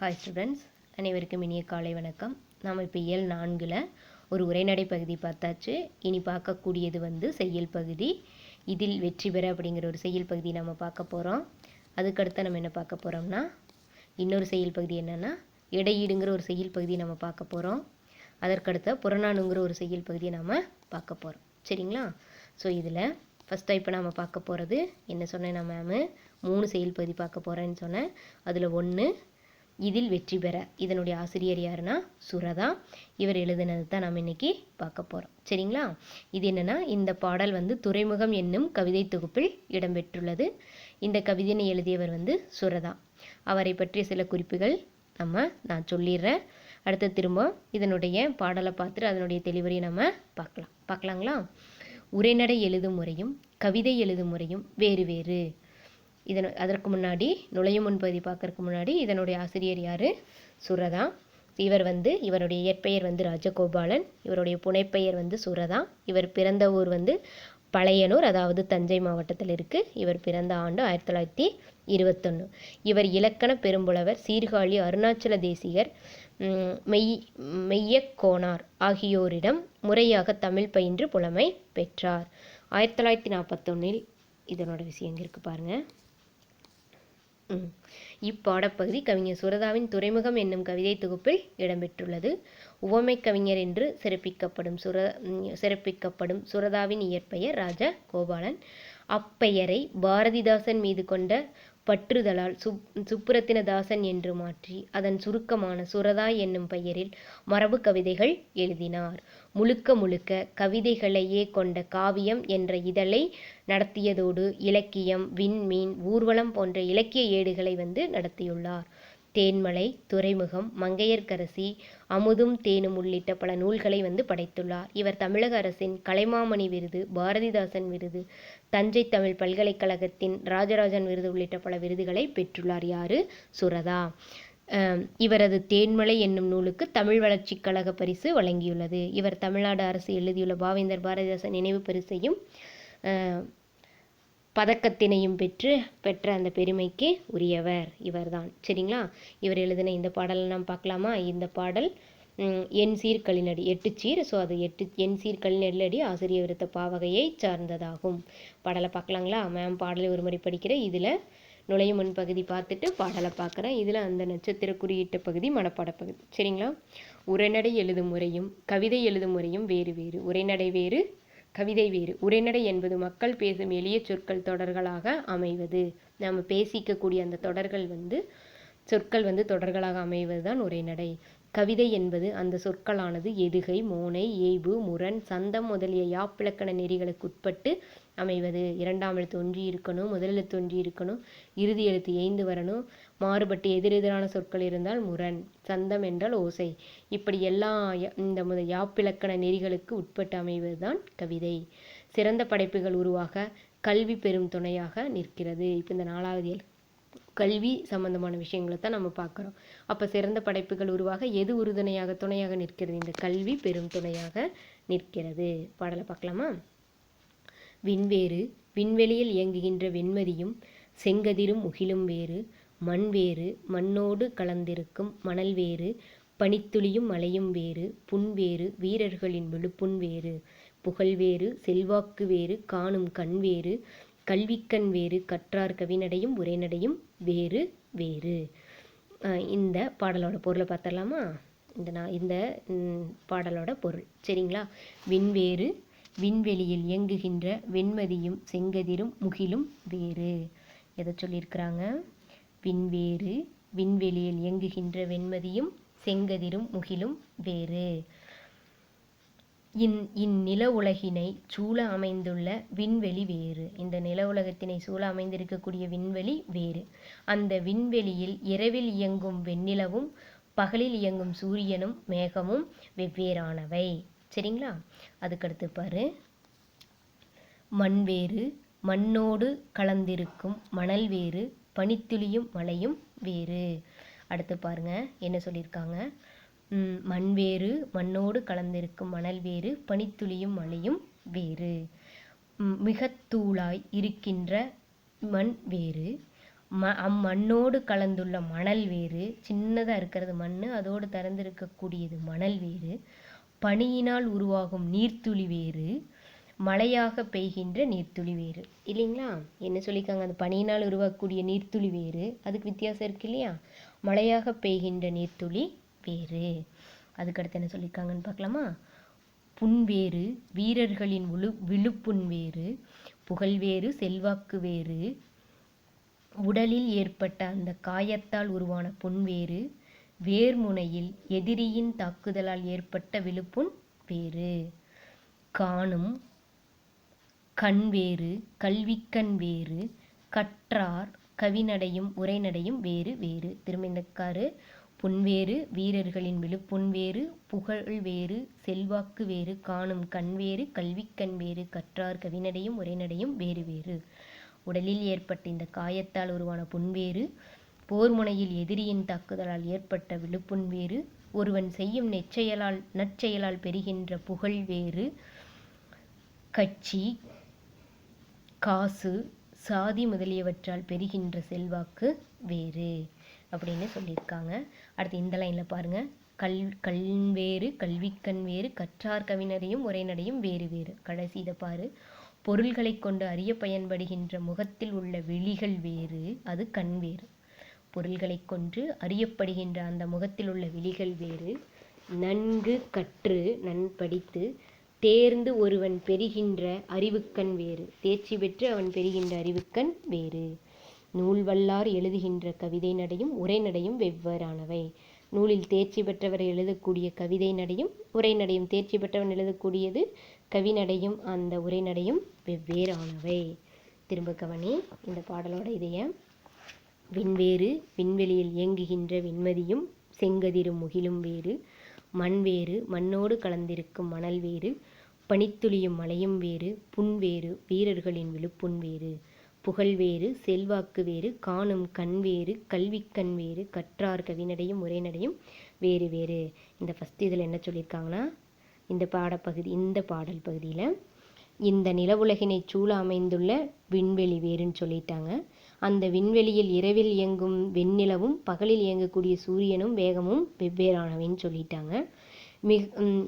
Hi students, அனைவருக்கும் இனிய காலை வணக்கம். நாம் இப்போ இயல் 4ல் ஒரு உரைநடை பகுதி பார்த்தாச்சு. இனி பார்க்கக்கூடியது செய்யுள் பகுதி. இதில் வெற்றி பெற அப்படிங்கிற ஒரு செய்யுள் பகுதி நம்ம பார்க்க போகிறோம். அதுக்கடுத்து நம்ம என்ன பார்க்க போகிறோம்னா, இன்னொரு செய்யுள் பகுதி என்னென்னா இடையீடுங்கிற ஒரு செய்யுள் பகுதி நம்ம பார்க்க போகிறோம். அதற்கடுத்த புறநானூங்கிற ஒரு செய்யுள் பகுதியை நம்ம பார்க்க போகிறோம். சரிங்களா? ஸோ இதில் ஃபஸ்ட்டாக இப்போ நம்ம பார்க்க போகிறது என்ன சொன்னேன், நான் மேமு 3 செய்யுள் பகுதி பார்க்க போகிறேன்னு சொன்னேன். அதில் 1 இதில் வெற்றி பெற. இதனுடைய ஆசிரியர் யாருன்னா சுரதா. இவர் எழுதினது தான் நம்ம இன்னைக்கு பார்க்க போகிறோம். சரிங்களா? இது என்னென்னா, இந்த பாடல் துறைமுகம் என்னும் கவிதை தொகுப்பில் இடம்பெற்றுள்ளது. இந்த கவிதையை எழுதியவர் சுரதா. அவரை பற்றிய சில குறிப்புகள் நான் சொல்லிடுறேன். அடுத்து திரும்ப இதனுடைய பாடலை பார்த்துட்டு அதனுடைய தெளிவரையை நம்ம பார்க்கலாங்களா? உரைநடை எழுதும் முறையும் கவிதை எழுதும் முறையும் வேறு வேறு. அதற்கு முன்னாடி நுழையும் முன்பகுதி பார்க்கறதுக்கு முன்னாடி இதனுடைய ஆசிரியர் யார்? சுரதா. இவர் இவருடைய இயற்பெயர் ராஜகோபாலன். இவருடைய புனைப்பெயர் சுரதா. இவர் பிறந்த ஊர் பழையனூர், அதாவது தஞ்சை மாவட்டத்தில் இருக்குது. இவர் பிறந்த ஆண்டு 1921. இவர் இலக்கண பெரும்புலவர் சீர்காழி அருணாச்சல தேசிகர் மெய்யக்கோனார் ஆகியோரிடம் முறையாக தமிழ் பயின்று புலமை பெற்றார். 1941 இதனோட விஷயம் எங்கே இருக்குது பாருங்கள். இப்பாடப்பகுதி கவிஞர் சுரதாவின் துறைமுகம் என்னும் கவிதை தொகுப்பில் இடம்பெற்றுள்ளது. உவமை கவிஞர் என்று சிறப்பிக்கப்படும் சுரதாவின் இயற்பெயர் ராஜகோபாலன். அப்பெயரை பாரதிதாசன் மீது கொண்ட பற்றுதலால் சுப்புரத்தினதாசன் என்று மாற்றி அதன் சுருக்கமான சுரதா என்னும் பெயரில் மரபு கவிதைகள் எழுதினார். முழுக்க கவிதைகளையே கொண்ட காவியம் என்ற இதழை நடத்தியதோடு இலக்கியம், விண்மீன், ஊர்வலம் போன்ற இலக்கிய ஏடுகளை நடத்தியுள்ளார். தேன்மலை, துறைமுகம், மங்கையர்க்கரசி, அமுதும் தேனும் உள்ளிட்ட பல நூல்களை படைத்துள்ளார். இவர் தமிழக அரசின் கலைமாமணி விருது, பாரதிதாசன் விருது, தஞ்சை தமிழ் பல்கலைக்கழகத்தின் ராஜராஜன் விருது உள்ளிட்ட பல விருதுகளை பெற்றுள்ளார். யாரு? சுரதா. இவரது தேன்மலை என்னும் நூலுக்கு தமிழ் வளர்ச்சி கழக பரிசு வழங்கியுள்ளது. இவர் தமிழ்நாடு அரசு எழுதியுள்ள பாவேந்தர் பாரதிதாசன் நினைவு பரிசையும் பதக்கத்தினையும் பெற்ற அந்த பெருமைக்கு உரியவர் இவர்தான். சரிங்களா? இவர் எழுதின இந்த பாடலை நாம் பார்க்கலாமா? இந்த பாடல் என் சீர்கழிநடி 8 சீர். ஸோ அது 8 என் சீர்கழிநடி ஆசிரிய விருத்த பாவகையை சார்ந்ததாகும். பாடலை பார்க்கலாங்களா? மேம் பாடலை ஒரு முறை படிக்கிறேன். இதில் நுழையும் முன் பகுதி பார்த்துட்டு பாடலை பார்க்குறேன். இதில் அந்த நட்சத்திர குறியீட்டு பகுதி மனப்பாட பகுதி. சரிங்களா? உரைநடை எழுதும் முறையும் கவிதை எழுதும் முறையும் வேறு வேறு. உரைநடை வேறு, கவிதை வேறு. உரைநடை என்பது மக்கள் பேசும் எளிய சொற்கள் தொடர்களாக அமைவது. நாம் பேசிக்கக்கூடிய அந்த தொடர்கள் சொற்கள் தொடர்களாக அமைவது தான் உரைநடை. கவிதை என்பது அந்த சொற்களானது எதுகை, மோனை, ஏய்பு, முரண், சந்தம் முதலிய யாப்பிலக்கண நெறிகளுக்கு உட்பட்டு அமைவது. 2ஆம் எழுத்து ஒன்றி இருக்கணும், முதல் எழுத்து ஒன்றி இருக்கணும், இறுதி எழுத்து ஏய்ந்து வரணும், மாறுபட்டு எதிரெதிரான சொற்கள் இருந்தால் முரண், சந்தம் என்றால் ஓசை. இப்படி எல்லா இந்த யாப்பிலக்கண நெறிகளுக்கு உட்பட்டு அமைவது தான் கவிதை. சிறந்த படைப்புகள் உருவாக கல்வி பெரும் துணையாக நிற்கிறது. இப்போ இந்த 4வது கல்வி சம்பந்தமான விஷயங்களை தான் நம்ம பார்க்குறோம். அப்போ சிறந்த படைப்புகள் உருவாக எது துணையாக நிற்கிறது? இந்த கல்வி பெரும் துணையாக நிற்கிறது. பாடலை பார்க்கலாமா? விண்வேறு, விண்வெளியில் இயங்குகின்ற வெண்மதியும் செங்கதிரும் முகிலும் வேறு. மண் வேறு, மண்ணோடு கலந்திருக்கும் மணல் வேறு. பனித்துளியும் மலையும் வேறு. புன்வேறு, வீரர்களின் விழுப்புண் வேறு. புகழ் வேறு, செல்வாக்கு வேறு, காணும் கண் வேறு. கல்விக்கண் வேறு, கற்றார் கவிநடையும் உரைநடையும் வேறு வேறு. இந்த பாடலோட பொருளை பார்த்துடலாமா? இந்த பாடலோட பொருள். சரிங்களா? விண்வேறு, விண்வெளியில் இயங்குகின்ற வெண்மதியும் செங்கதிரும் முகிலும் வேறு. எதை சொல்லியிருக்கிறாங்க? விண்வேறு, விண்வெளியில் இயங்குகின்ற வெண்மதியும் செங்கதிரும் முகிலும் வேறு. இந்நில உலகினை சூழ அமைந்துள்ள விண்வெளி வேறு. இந்த நில உலகத்தினை சூழ அமைந்திருக்கக்கூடிய விண்வெளி வேறு. அந்த விண்வெளியில் இரவில் இயங்கும் வெண்ணிலவும் பகலில் இயங்கும் சூரியனும் மேகமும் வெவ்வேறானவை. சரிங்களா? அதுக்கடுத்து பாரு, மண் வேறு, மண்ணோடு கலந்திருக்கும் மணல் வேறு. பனித்துளியும் மலையும் வேறு. அடுத்து பாருங்க என்ன சொல்லியிருக்காங்க. மண் வேறு, மண்ணோடு கலந்திருக்கும் மணல் வேறு. பனித்துளியும் மலையும் வேறு. மிக தூளாய் இருக்கின்ற மண் வேறு. அம்மண்ணோடு கலந்துள்ள மணல் வேறு, சின்னதாக இருக்கிறது மண், அதோடு திறந்திருக்கக்கூடியது மணல் வேறு. பனியினால் உருவாகும் நீர்த்துளி வேறு, மழையாக பெய்கின்ற நீர்த்துளி வேறு. இல்லைங்களா? என்ன சொல்லியிருக்காங்க? அந்த பனியினால் உருவாக்கக்கூடிய நீர்த்துளி வேறு, அதுக்கு வித்தியாசம் இருக்கு இல்லையா? மழையாக பெய்கின்ற நீர்த்துளி வேறு. அதுக்கடுத்து என்ன சொல்லியிருக்காங்கன்னு பார்க்கலாமா? புன்வேறு, வீரர்களின் விழுப்புண் வேறு, புகழ்வேறு, செல்வாக்கு வேறு, உடலில் ஏற்பட்ட அந்த காயத்தால் உருவான புண்வேறு, வேர்முனையில் எதிரியின் தாக்குதலால் ஏற்பட்ட விழுப்புண் வேறு. காணும் கண் வேறு, கல்விக்கண் வேறு, கற்றார் கவிநடையும் உரைநடையும் வேறு வேறு. திரும்ப இந்த காரு. புன்வேறு, வீரர்களின் விழுப்புண் வேறு, புகழ் வேறு, செல்வாக்கு வேறு, காணும் கண் வேறு, கல்விக்கண் வேறு, கற்றார் கவிநடையும் உரைநடையும் வேறு வேறு. உடலில் ஏற்பட்ட இந்த காயத்தால் உருவான புண்வேறு, போர் முனையில் எதிரியின் தாக்குதலால் ஏற்பட்ட விழுப்புண் வேறு, ஒருவன் செய்யும் நற்செயலால் பெறுகின்ற புகழ் வேறு, கட்சி, காசு, சாதி முதலியவற்றால் பெறுகின்ற செல்வாக்கு வேறு அப்படின்னு சொல்லியிருக்காங்க. அடுத்து இந்த லைனில் பாருங்கள். கண் வேறு, கல்விக்கண் வேறு, கற்றார் கவினரையும் உரைநடையும் வேறு வேறு. கடைசி இதை பாரு. பொருள்களை கொண்டு அறிய பயன்படுகின்ற முகத்தில் உள்ள விழிகள் வேறு, அது கண் வேறு. பொருள்களை கொண்டு அறியப்படுகின்ற அந்த முகத்தில் உள்ள விழிகள் வேறு. நன்கு கற்று படித்து தேர்ந்து ஒருவன் பெறுகின்ற அறிவுக்கண் வேறு, தேர்ச்சி பெற்று அவன் பெறுகின்ற அறிவுக்கண் வேறு. நூல் வல்லார் எழுதுகின்ற கவிதை நடையும் உரைநடையும் வெவ்வேறானவை. நூலில் தேர்ச்சி பெற்றவர் எழுதக்கூடிய கவிதை நடையும் உரைநடையும், தேர்ச்சி பெற்றவன் எழுதக்கூடியது கவிநடையும் அந்த உரைநடையும் வெவ்வேறானவை. திரும்ப கவனி இந்த பாடலோட இதைய. விண்வேறு, விண்வெளியில் இயங்குகின்ற விண்மதியும் செங்கதிரும் முகிலும் வேறு. மண் வேறு, மண்ணோடு கலந்திருக்கும் மணல் வேறு. பனித்துளியும் மலையும் வேறு. புன்வேறு, வீரர்களின் விழுப்புண் வேறு. புகழ் வேறு, செல்வாக்கு வேறு, காணும் கண் வேறு, கல்விக்கண் வேறு, கற்றார் கவிநடையும் உரைநடையும் வேறு வேறு. இந்த ஃபஸ்ட் இதில் என்ன சொல்லியிருக்காங்கன்னா, இந்த பாடல் பகுதியில் இந்த நிலவுலகினை சூழ அமைந்துள்ள விண்வெளி வேறுன்னு சொல்லிட்டாங்க. அந்த விண்வெளியில் இரவில் இயங்கும் வெண்ணிலவும் பகலில் இயங்கக்கூடிய சூரியனும் வேகமும் வெவ்வேறானவைன்னு சொல்லிட்டாங்க.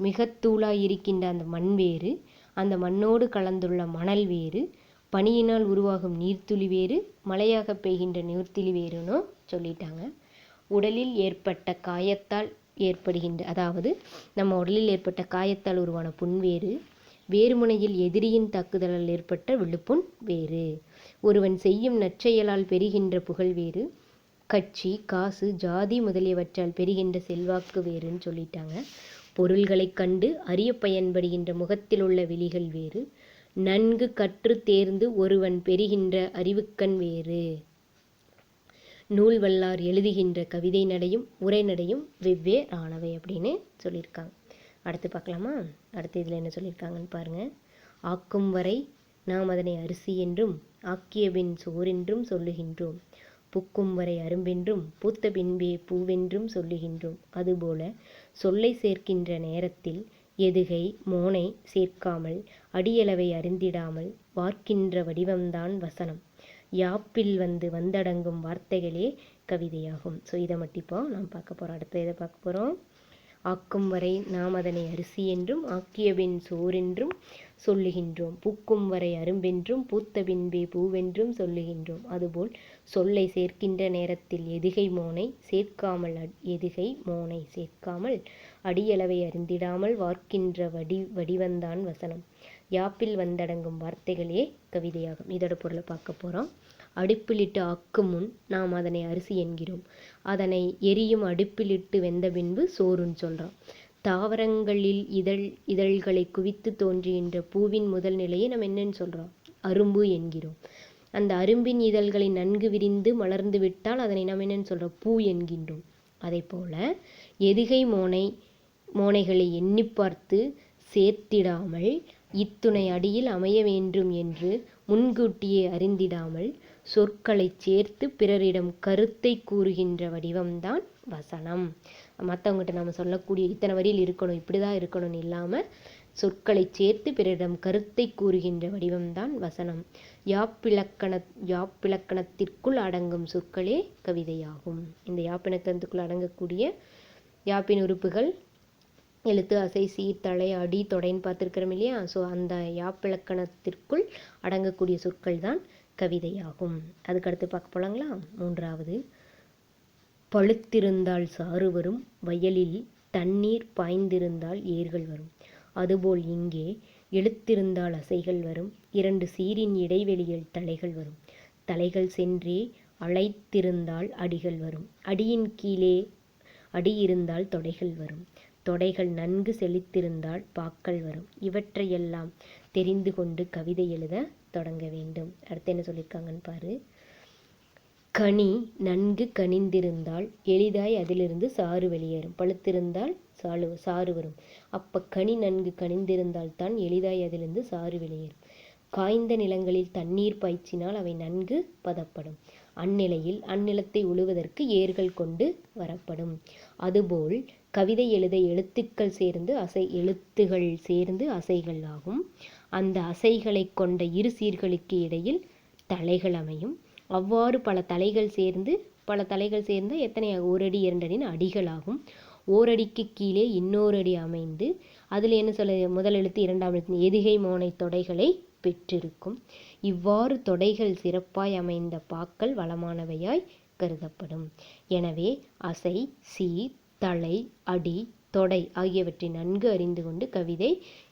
மிக தூளாய் இருக்கின்ற அந்த மண் வேறு, அந்த மண்ணோடு கலந்துள்ள மணல் வேறு, பனியினால் உருவாகும் நீர்த்துளி வேறு, மழையாக பெய்கின்ற நீர்த்துளி வேறுன்னு சொல்லிட்டாங்க. உடலில் ஏற்பட்ட காயத்தால் ஏற்படுகின்ற, அதாவது நம்ம உடலில் ஏற்பட்ட காயத்தால் உருவான புண்வேறு, வேறுமுனையில் எதிரியின் தாக்குதலால் ஏற்பட்ட விழுப்புண் வேறு. ஒருவன் செய்யும் நற்செயலால் பெறுகின்ற புகழ் வேறு, கட்சி, காசு, ஜாதி முதலியவற்றால் பெறுகின்ற செல்வாக்கு வேறுன்னு சொல்லிட்டாங்க. பொருள்களை கண்டு அறிய பயன்படுகின்ற முகத்தில் உள்ள விழிகள் வேறு. நன்கு கற்று தேர்ந்து ஒருவன் பெறுகின்ற அறிவுக்கண் வேறு. நூல் வல்லார் எழுதுகின்ற கவிதை நடையும் உரைநடையும் வெவ்வேறானவை அப்படின்னு சொல்லியிருக்காங்க. அடுத்து பார்க்கலாமா? அடுத்து இதில் என்ன சொல்லியிருக்காங்கன்னு பாருங்கள். ஆக்கும் வரை நாம் அதனை அரிசி என்றும் ஆக்கிய பின் சோறென்றும் சொல்லுகின்றோம். பூக்கும் வரை அரும்பென்றும் பூத்த பின்பே பூவென்றும் சொல்லுகின்றோம். அதுபோல சொல்லை சேர்க்கின்ற நேரத்தில் எதுகை மோனை சேர்க்காமல் அடியளவை அறிந்திடாமல் வார்க்கின்ற வடிவம்தான் வசனம். யாப்பில் வந்தடங்கும் வார்த்தைகளே கவிதையாகும். ஸோ இதை மட்டும் இப்போ நாம் பார்க்க போகிறோம். அடுத்து இதை பார்க்க போகிறோம். ஆக்கும் வரை நாம் அதனை அரிசி என்றும் ஆக்கியபின் சோறென்றும் சொல்லுகின்றோம். பூக்கும் வரை அரும்பென்றும் பூத்த பின்பே பூவென்றும் சொல்லுகின்றோம். அதுபோல் சொல்லை சேர்க்கின்ற நேரத்தில் எதுகை மோனை சேர்க்காமல் அடியளவை அறிந்திடாமல் வார்க்கின்ற வடிவந்தான் வசனம். யாப்பில் வந்தடங்கும் வார்த்தைகளே கவிதையாகும். இதோட பொருளை பார்க்க போகிறோம். அடுப்பிலிட்டு ஆக்கும் முன் நாம் அதனை அரிசி என்கிறோம். அதனை எரியும் அடுப்பிலிட்டு வெந்த பின்பு சோறுன்னு சொல்கிறோம். தாவரங்களில் இதழ்களை குவித்து தோன்றுகின்ற பூவின் முதல் நிலையை நம்ம என்னன்னு சொல்கிறோம்? அரும்பு என்கிறோம். அந்த அரும்பின் இதழ்களை நன்கு விரிந்து மலர்ந்து விட்டால் அதனை நாம் என்னன்னு சொல்கிறோம்? பூ என்கின்றோம். அதே போல் எதுகை மோனைகளை எண்ணி பார்த்து சேர்த்திடாமல் இத்துணை அடியில் அமைய வேண்டும் என்று முன்கூட்டியே அறிந்திடாமல் சொற்களை சேர்த்து பிறரிடம் கருத்தை கூறுகின்ற வடிவம்தான் வசனம். மற்றவங்ககிட்ட நம்ம சொல்லக்கூடிய இத்தனை வரியில் இருக்கணும், இப்படி தான் இருக்கணும்னு இல்லாமல் சொற்களைச் சேர்த்து பிறரிடம் கருத்தை கூறுகின்ற வடிவம்தான் வசனம். யாப்பிலக்கணத்திற்குள் அடங்கும் சொற்களே கவிதையாகும். இந்த யாப்பிலக்கணத்துக்குள் அடங்கக்கூடிய யாப்பின் உறுப்புகள் எழுத்து, அசை, சீர், தலை, அடி, தொடைன்னு பார்த்துருக்கிறோம் இல்லையா? ஸோ அந்த யாப்பிலக்கணத்திற்குள் அடங்கக்கூடிய சொற்கள் தான் கவிதையாகும். அதுக்கடுத்து பார்க்க போலாங்களா? 3வது, பழுத்திருந்தால் சாறு வரும், வயலில் தண்ணீர் பாய்ந்திருந்தால் ஏர்கள் வரும். அதுபோல் இங்கே எழுத்திருந்தால் அசைகள் வரும், 2 சீரின் இடைவெளியில் தலைகள் வரும். தலைகள் சென்றே அழைத்திருந்தால் அடிகள் வரும், அடியின் கீழே அடி இருந்தால் தொடைகள் வரும். தொடைகள் நன்கு செழித்திருந்தால் பாக்கள் வரும். இவற்றையெல்லாம் தெரிந்து கொண்டு கவிதை எழுத தொடங்க வேண்டும். அடுத்து என்ன சொல்லியிருக்காங்கன்னு பாரு. கனி நன்கு கனிந்திருந்தால் எளிதாய் அதிலிருந்து சாறு வெளியேறும். பழுத்திருந்தால் சாறு வரும். அப்போ கனி நன்கு கனிந்திருந்தால் தான் எளிதாய் அதிலிருந்து சாறு வெளியேறும். காய்ந்த நிலங்களில் தண்ணீர் பாய்ச்சினால் அவை நன்கு பதப்படும். அந்நிலையில் அந்நிலத்தை உழுவதற்கு ஏர்கள் கொண்டு வரப்படும். அதுபோல் கவிதை எழுத எழுத்துக்கள் சேர்ந்து அசைகள் ஆகும். அந்த அசைகளை கொண்ட இரு சீர்களுக்கு இடையில் தலைகள் அமையும். அவ்வாறு பல தலைகள் சேர்ந்து எத்தனை 1 அடி 2 அடின்னு அடிகளாகும். ஓரடிக்கு கீழே இன்னொரு அடி அமைந்து அதில் என்ன சொல்ல, முதல் எழுத்து 2ஆம் எழுத்து எதுகை மோனை தொடைகளை பெற்றிருக்கும். இவ்வாறு தொடைகள் சிறப்பாய் அமைந்த பாக்கள் வளமானவையாய் கருதப்படும். எனவே அசை, சீர், தலை, அடி, தொடை ஆகியவற்றை நன்கு அறிந்து கொண்டு கவிதை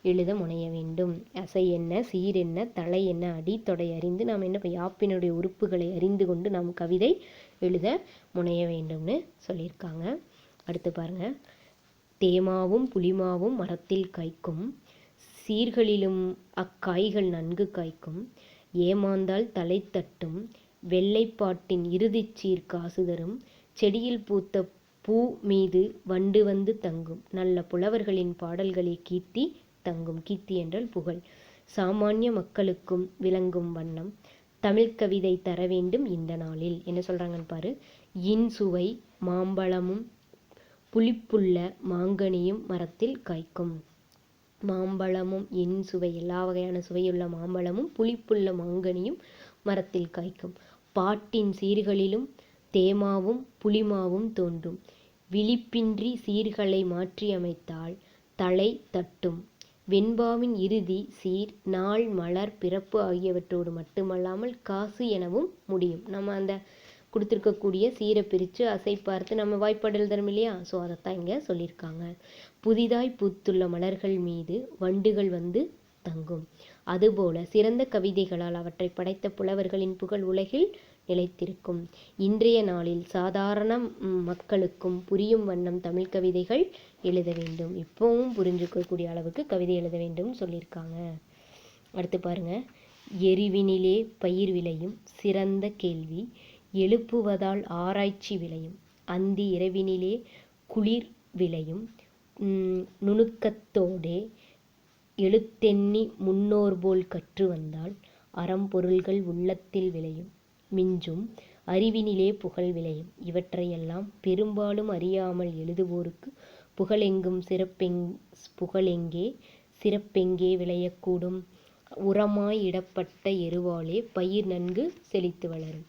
எழுத முனைய வேண்டும். அசை என்ன, சீர் என்ன, தலை என்ன, அடி, தொடை அறிந்து நாம் என்ன யாப்பினுடைய உறுப்புகளை அறிந்து கொண்டு நாம் கவிதை எழுத முனைய வேண்டும்னு சொல்லியிருக்காங்க. அடுத்து பாருங்க. தேமாவும் புளிமாவும் மரத்தில் காய்க்கும், சீர்களிலும் அக்காய்கள் நன்கு காய்க்கும். ஏமாந்தால் தலை தட்டும், வெள்ளைப்பாட்டின் இறுதிச் சீர் காசு தரும். செடியில் பூத்த பூ மீது வண்டு வந்து தங்கும், நல்ல புலவர்களின் பாடல்களே கீர்த்தி தங்கும். கீர்த்தி என்றால் புகழ். சாமானிய மக்களுக்கும் விளங்கும் வண்ணம் தமிழ் கவிதை தர வேண்டும் இந்த நாளில். என்ன சொல்றாங்கன்னு பாரு. இன்சுவை மாம்பழமும் புளிப்புள்ள மாங்கனியும் மரத்தில் காய்க்கும். மாம்பழமும் இன்சுவை, எல்லா வகையான சுவையுள்ள மாம்பழமும் புளிப்புள்ள மாங்கனியும் மரத்தில் காய்க்கும். பாட்டின் சீர்களிலும் தேமாவும் புளிமாவும் தோன்றும். விழிப்பின்றி சீர்களை மாற்றி அமைத்தால் தலை தட்டும். வெண்பாவின் இறுதி சீர், நாள், மலர், பிறப்பு ஆகியவற்றோடு மட்டுமல்லாமல் காசு எனவும் முடியும். நம்ம அந்த கொடுத்துருக்கக்கூடிய சீரை பிரித்து அசை பார்த்து நம்ம வாய்ப்பாடு எழுதுறோம் இல்லையா? ஸோ அதைத்தான் இங்கே சொல்லியிருக்காங்க. புதிதாய் பூத்துள்ள மலர்கள் மீது வண்டுகள் வந்து தங்கும். அதுபோல சிறந்த கவிதைகளால் அவற்றை படைத்த புலவர்களின் புகழ் உலகில் நிலைத்திருக்கும். இன்றைய நாளில் சாதாரண மக்களுக்கும் புரியும் வண்ணம் தமிழ் கவிதைகள் எழுத வேண்டும். இப்போவும் புரிஞ்சுக்கக்கூடிய அளவுக்கு கவிதை எழுத வேண்டும் சொல்லியிருக்காங்க. அடுத்து பாருங்க. எரிவினிலே பயிர் விளையும், சிறந்த கேள்வி எழுப்புவதால் ஆராய்ச்சி விளையும். அந்தி இரவினிலே குளிர் விளையும், நுணுக்கத்தோடே எழுத்தெண்ணி முன்னோர் போல் கற்று வந்தால் அறம்பொருள்கள் உள்ளத்தில் விளையும். மிஞ்சும் அறிவினிலே புகழ் விளையும். இவற்றையெல்லாம் பெரும்பாலும் அறியாமல் எழுதுவோருக்கு புகழெங்கே சிறப்பெங்கே விளையக்கூடும். உரமாய் இடப்பட்ட எருவாலே பயிர் நன்கு செழித்து வளரும்.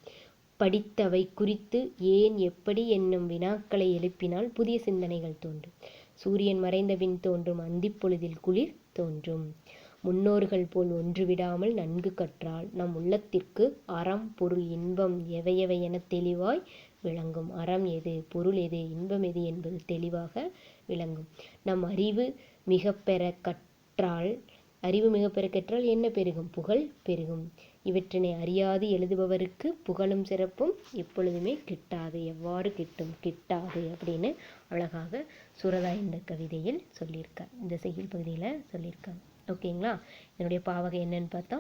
படித்தவை குறித்து ஏன், எப்படி என்னும் வினாக்களை எழுப்பினால் புதிய சிந்தனைகள் தோன்றும். சூரியன் மறைந்தபின் தோன்றும் அந்திப்பொழுதில் குளிர் தோன்றும். முன்னோர்கள் போல் ஒன்று விடாமல் நன்கு கற்றால் நம் உள்ளத்திற்கு அறம், பொருள், இன்பம் எவையவை என தெளிவாய் விளங்கும். அறம் எது, பொருள் எது, இன்பம் எது என்பது தெளிவாக விளங்கும். நம் அறிவு மிக பெற கற்றால் என்ன பெருகும்? புகழ் பெருகும். இவற்றினை அறியாது எழுதுபவருக்கு புகழும் சிறப்பும் எப்பொழுதுமே கிட்டாது. எவ்வாறு கிட்டும்? கிட்டாது அப்படின்னு அழகாக சுரதா இந்த கவிதையில் சொல்லியிருக்கார், இந்த செய்யுள் பகுதியில் சொல்லியிருக்காங்க. ஓகேங்களா? இதனுடைய பாவகை என்னன்னு பார்த்தா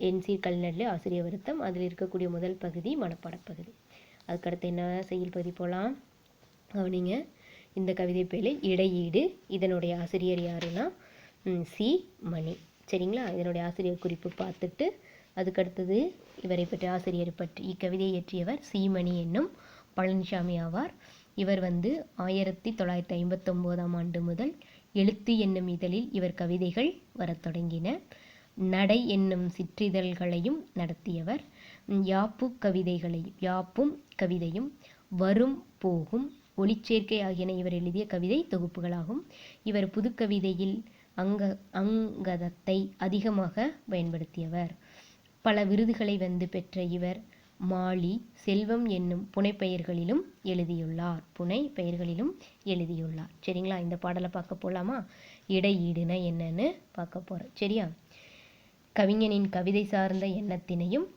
என்சீர் கலைஞரில் ஆசிரியர் வருத்தம். அதில் இருக்கக்கூடிய முதல் பகுதி மனப்பாடப்பகுதி. அதுக்கடுத்து என்ன செய்யுள் பகுதி போகலாம் கவனிங்க. இந்த கவிதை பேழை இடையீடு. இதனுடைய ஆசிரியர் யாருன்னா சி. மணி. சரிங்களா? இதனுடைய ஆசிரியர் குறிப்பு பார்த்துட்டு அதுக்கடுத்தது இவரை பற்றி ஆசிரியரை பற்றி இக்கவிதையை இயற்றியவர் சி. மணி என்னும் பழனிசாமி ஆவார். இவர் 1959ஆம் ஆண்டு முதல் எழுத்து என்னும் இதழில் இவர் கவிதைகள் வரத் தொடங்கின. நடை என்னும் சிற்றிதழ்களையும் நடத்தியவர். யாப்பும் கவிதையும் வரும் போகும் ஒளிச்சேர்க்கை ஆகியன இவர் எழுதிய கவிதை தொகுப்புகளாகும். இவர் புதுக்கவிதையில் அங்கதத்தை அதிகமாக பயன்படுத்தியவர். பல விருதுகளை பெற்ற இவர் மாலி, செல்வம் என்னும் புனைப்பெயர்களிலும் எழுதியுள்ளார். சரிங்களா? இந்த பாடலை பார்க்க போகலாமா? இடையீடுனா என்னன்னு பார்க்க போகிறோம். சரியா? கவிஞனின் கவிதை சார்ந்த எண்ணத்தினையும்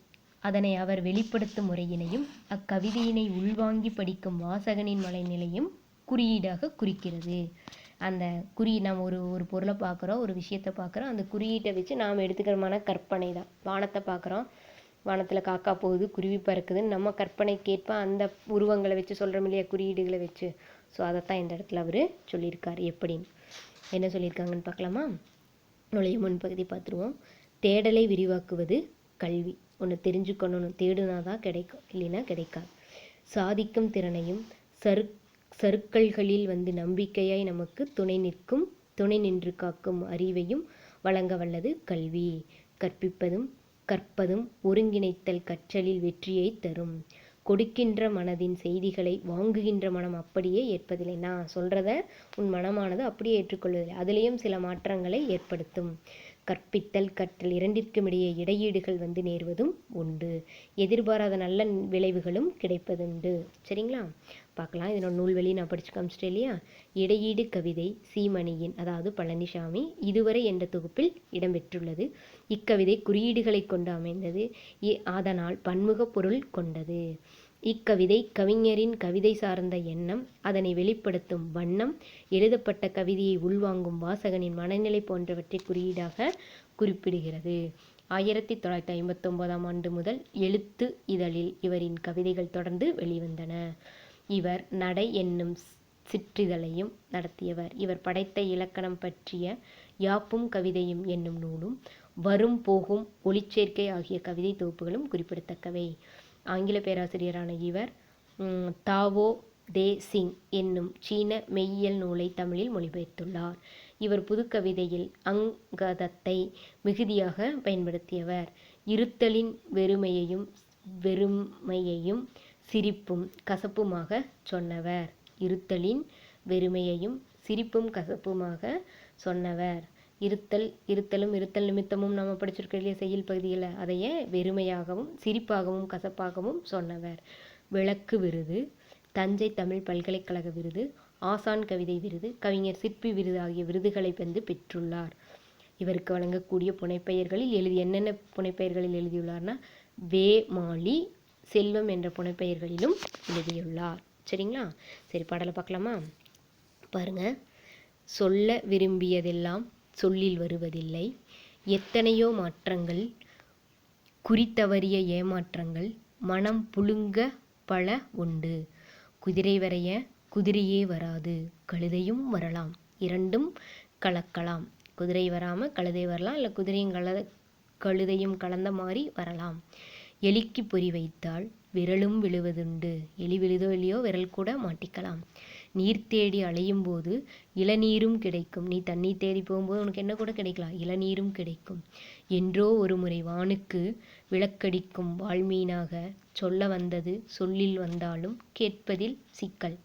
அதனை அவர் வெளிப்படுத்தும் முறையினையும் அக்கவிதையினை உள்வாங்கி படிக்கும் வாசகனின் மனநிலையும் குறியீடாக குறிக்கிறது. அந்த நம்ம ஒரு பொருளை பார்க்குறோம், ஒரு விஷயத்தை பார்க்குறோம், அந்த குறியீட்டை வச்சு நாம் எடுத்துக்கிறமான கற்பனை தான். வானத்தை பார்க்குறோம், வானத்தில் காக்கா போகுது, குருவி பறக்குதுன்னு நம்ம கற்பனைக்கேற்ப அந்த உருவங்களை வச்சு சொல்கிறோம் இல்லையா, குறியீடுகளை வச்சு. ஸோ அதைத்தான் இந்த இடத்துல அவர் சொல்லியிருக்காரு. எப்படின்னு என்ன சொல்லியிருக்காங்கன்னு பார்க்கலாமா? நுழைய முன்பகுதி பார்த்துருவோம். தேடலை விரிவாக்குவது கல்வி. ஒன்று தெரிஞ்சுக்கணும், தேடுனா தான் கிடைக்கும், இல்லைன்னா கிடைக்காது. சாதிக்கும் திறனையும் சறுக்கல்களில் நம்பிக்கையாய் நமக்கு துணை நின்று காக்கும் அறிவையும் வழங்க வல்லது கல்வி. கற்பதும் ஒருங்கிணைத்தல் கற்றலில் வெற்றியை தரும். கொடுக்கின்ற மனதின் செய்திகளை வாங்குகின்ற மனம் அப்படியே ஏற்பதில்லை. நான் சொல்கிறத உன் மனமானது அப்படியே ஏற்றுக்கொள்வதில்லை, அதுலேயும் சில மாற்றங்களை ஏற்படுத்தும். கற்பித்தல் கற்றல் இரண்டிற்கும் இடையே இடையீடுகள் நேர்வதும் உண்டு. எதிர்பாராத நல்ல விளைவுகளும் கிடைப்பதுண்டு. சரிங்களா? பார்க்கலாம். இதனோட நூல்வெளி நான் படிச்சு காமிச்சிட்டேன் இல்லையா? இடையீடு கவிதை சீமணியின், அதாவது பழனிசாமி இதுவரை என்ற தொகுப்பில் இடம்பெற்றுள்ளது. இக்கவிதை குறியீடுகளை கொண்டு அமைந்தது, அதனால் பன்முக பொருள் கொண்டது. இக்கவிதை கவிஞரின் கவிதை சார்ந்த எண்ணம், அதனை வெளிப்படுத்தும் வண்ணம், எழுதப்பட்ட கவிதையை உள்வாங்கும் வாசகனின் மனநிலை போன்றவற்றை குறியீடாக குறிப்பிடுகிறது. 1959ஆம் ஆண்டு முதல் எழுத்து இதழில் இவரின் கவிதைகள் தொடர்ந்து வெளிவந்தன. இவர் நடை என்னும் சிற்றிதழையும் நடத்தியவர். இவர் படைத்த இலக்கணம் பற்றிய யாப்பும் கவிதையும் என்னும் நூலும் வரும் போகும் ஒளிச்சேர்க்கை ஆகிய கவிதை தொகுப்புகளும் குறிப்பிடத்தக்கவை. ஆங்கில பேராசிரியரான இவர் தாவோ தே சிங் என்னும் சீன மெய்யியல் நூலை தமிழில் மொழிபெயர்த்துள்ளார். இவர் புதுக்கவிதையில் அங்கதத்தை மிகுதியாக பயன்படுத்தியவர். இருத்தலின் வெறுமையையும் சிரிப்பும் கசப்புமாக சொன்னவர். இருத்தலும் இருத்தல் நிமித்தமும் நம்ம படிச்சிருக்க இல்லையா செய்யுள் பகுதியில், அதையே வெறுமையாகவும் சிரிப்பாகவும் கசப்பாகவும் சொன்னவர். விளக்கு விருது, தஞ்சை தமிழ் பல்கலைக்கழக விருது, ஆசான் கவிதை விருது, கவிஞர் சிற்பி விருது ஆகிய விருதுகளை பெற்றுள்ளார். இவருக்கு வழங்கக்கூடிய புனைப்பெயர்களில் என்னென்ன புனைப்பெயர்களில் எழுதியுள்ளார்னா மாலி, செல்வம் என்ற புனைப்பெயர்களிலும் எழுதியுள்ளார். சரிங்களா? சரி, பாடலை பார்க்கலாமா? பாருங்க. சொல்ல விரும்பியதெல்லாம் சொல்லில் வருவதில்லை. எத்தனையோ மாற்றங்கள், குறித்தவறிய ஏமாற்றங்கள், மனம் புழுங்க பல உண்டு. குதிரை வரைய குதிரையே வராது, கழுதையும் வரலாம், இரண்டும் கலக்கலாம். குதிரை வராமல் கழுதை வரலாம், இல்லை குதிரையும் கழுதையும் கலந்த மாதிரி வரலாம். எலிக்கு பொறி வைத்தால் விரலும் விழுவதுண்டு. எலி விழுதோ இல்லையோ விரல் கூட மாட்டிக்கலாம். நீர் தேடி அலையும் போது இளநீரும் கிடைக்கும். நீ தண்ணீர் தேடி போகும்போது உனக்கு என்ன கூட கிடைக்கலாம், இளநீரும் கிடைக்கும். என்றோ ஒரு முறை வானுக்கு விளக்கடிக்கும் வால்மீனாக சொல்ல வந்தது சொல்லில் வந்தாலும் கேட்பதில் சிக்கல்.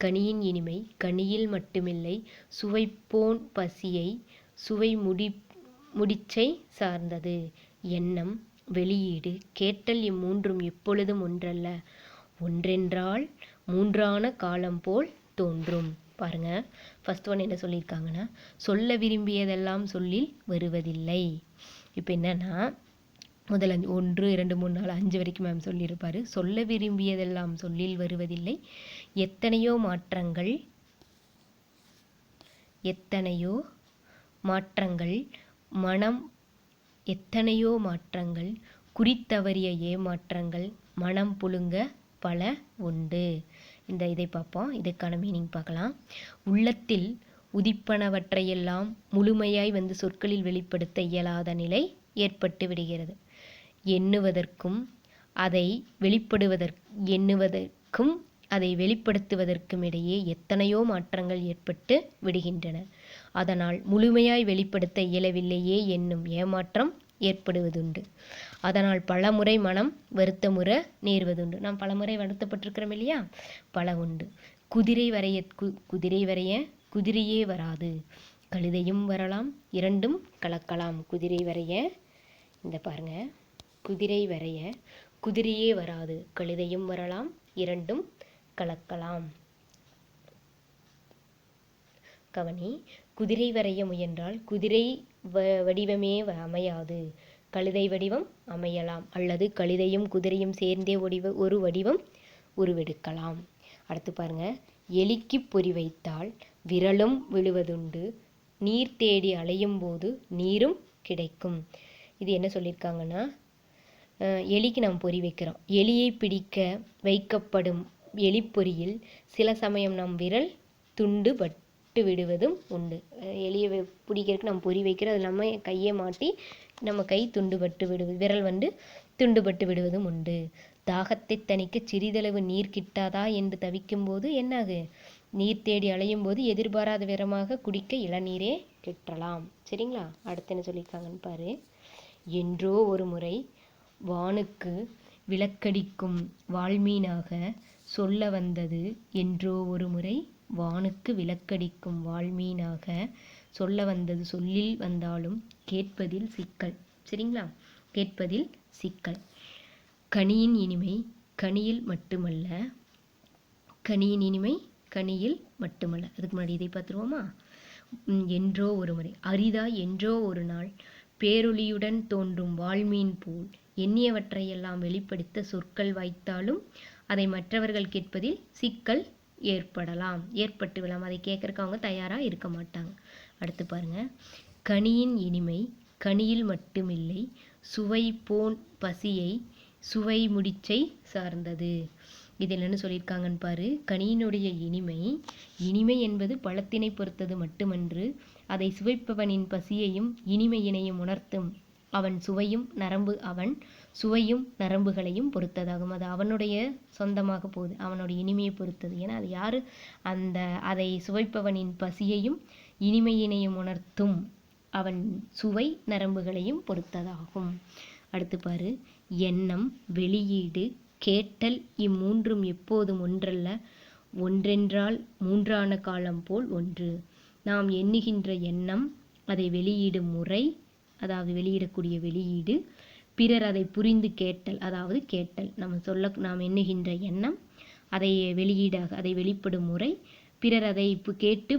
கனியின் இனிமை கனியில் மட்டுமில்லை, சுவைப்போன் பசியை சுவை முடிச்சை சார்ந்தது. எண்ணம், வெளியீடு, கேட்டல் இம்மூன்றும் எப்பொழுதும் ஒன்றல்ல. ஒன்றென்றால் மூன்றான காலம் போல் தோன்றும். பாருங்க, ஃபர்ஸ்ட் ஒன் என்ன சொல்லியிருக்காங்கன்னா, சொல்ல விரும்பியதெல்லாம் சொல்லில் வருவதில்லை. இப்போ என்னன்னா, முதல்ல 1, 2, 3, 4, 5 வரைக்கும் மேம் சொல்லியிருப்பாரு. சொல்ல விரும்பியதெல்லாம் சொல்லில் வருவதில்லை. எத்தனையோ மாற்றங்கள், குறித்தவறிய ஏமாற்றங்கள், மனம் புழுங்க பல உண்டு. இதை பார்ப்போம். இதுக்கான மீனிங் பார்க்கலாம். உள்ளத்தில் உதிப்பனவற்றையெல்லாம் முழுமையாய் சொற்களில் வெளிப்படுத்த இயலாத நிலை ஏற்பட்டு விடுகிறது. எண்ணுவதற்கும் அதை வெளிப்படுத்துவதற்கும் இடையே எத்தனையோ மாற்றங்கள் ஏற்பட்டு விடுகின்றன. அதனால் முழுமையாய் வெளிப்படுத்த இயலவில்லையே என்னும் ஏமாற்றம் ஏற்படுவதுண்டு. அதனால் பலமுறை மனம் வருத்தமுற நேர்வதுண்டு. நாம் பலமுறை வருத்தப்பட்டிருக்கிறோம் இல்லையா, பல உண்டு. குதிரை வரைய குதிரையே வராது, கழுதையும் வரலாம், இரண்டும் கலக்கலாம். குதிரை வரைய, இந்த பாருங்க, குதிரை வரைய குதிரையே வராது, கழுதையும் வரலாம், இரண்டும் கலக்கலாம். கவனி, குதிரை வரைய முயன்றால் குதிரை வடிவமே அமையாது, கழுதை வடிவம் அமையலாம், அல்லது கழுதையும் குதிரையும் சேர்ந்தே ஒரு வடிவம் உருவெடுக்கலாம். அடுத்து பாருங்க, எலிக்கு பொறி வைத்தால் விரலும் விழுவதுண்டு, நீர் தேடி அலையும் போது நீரும் கிடைக்கும். இது என்ன சொல்லியிருக்காங்கன்னா, எலிக்கு நாம் பொறி வைக்கிறோம். எலியை பிடிக்க வைக்கப்படும் எலிப்பொறியில் சில சமயம் நம் விரல் துண்டு பட்டு விடுவதும் உண்டு. எலியை பிடிக்கிறதுக்கு நம்ம பொறி வைக்கிறோம், அது நம்ம கையை மாட்டி நம்ம கை துண்டுபட்டு விரல் துண்டுபட்டு விடுவதும் உண்டு. தாகத்தை தணிக்க சிறிதளவு நீர் கிட்டாதா என்று தவிக்கும் போது என்னாகு, நீர் தேடி அலையும் போது எதிர்பாராத விதமாக குடிக்க இளநீரே கிட்டலாம். சரிங்களா? அடுத்து என்ன சொல்லியிருக்காங்கன்னு பாரு. என்றோ ஒரு முறை வானுக்கு விளக்கடிக்கும் வால்மீனாக சொல்ல வந்தது, என்றோ ஒரு முறை வானுக்கு விளக்கடிக்கும் வால்மீனாக சொல்ல வந்தது, சொல்லில் வந்தாலும் கேட்பதில் சிக்கல். சரிங்களா? கேட்பதில் சிக்கல். கனியின் இனிமை கனியில் மட்டுமல்ல, கனியின் இனிமை கனியில் மட்டுமல்ல. அதுக்கு முன்னாடி இதை பார்த்துருவோமா? என்றோ ஒரு முறை, அரிதா என்றோ ஒரு நாள் பேரொளியுடன் தோன்றும் வால்மீன் போல் எண்ணியவற்றையெல்லாம் வெளிப்படுத்த சொற்கள் வாய்த்தாலும் அதை மற்றவர்கள் கேட்பதில் சிக்கல் ஏற்பட்டு விடலாம். அதை கேட்கறக்கு அவங்க தயாராக இருக்க மாட்டாங்க. அடுத்து பாருங்க, கனியின் இனிமை கனியில் மட்டுமில்லை, சுவை போன் பசியை சுவை முடிச்சை சார்ந்தது. இது என்னன்னு சொல்லியிருக்காங்கன்னு பாரு. கனியினுடைய இனிமை என்பது பழத்தினை பொறுத்தது மட்டுமன்று, அதை சுவைப்பவனின் பசியையும் இனிமையினையும் உணர்த்தும் அவன் சுவையும் நரம்புகளையும் பொறுத்ததாகும். அது அவனுடைய சொந்தமாக போகுது, அவனுடைய இனிமையை பொறுத்தது. ஏன்னா அது யாரு, அதை சுவைப்பவனின் பசியையும் இனிமையினையும் உணர்த்தும் அவன் சுவை நரம்புகளையும் பொறுத்ததாகும். அடுத்து பாரு, எண்ணம், வெளியீடு, கேட்டல் இம்மூன்றும் எப்போதும் ஒன்றல்ல, ஒன்றென்றால் மூன்றான காலம் போல் ஒன்று. நாம் எண்ணுகின்ற எண்ணம், அதை வெளியிடும் முறை, அதாவது வெளியிடக்கூடிய வெளியீடு, பிறர் அதை புரிந்து கேட்டல், அதாவது கேட்டல். நாம் எண்ணுகின்ற எண்ணம், அதை வெளியீடாக அதை வெளிப்படும் முறை, பிறர் அதை கேட்டு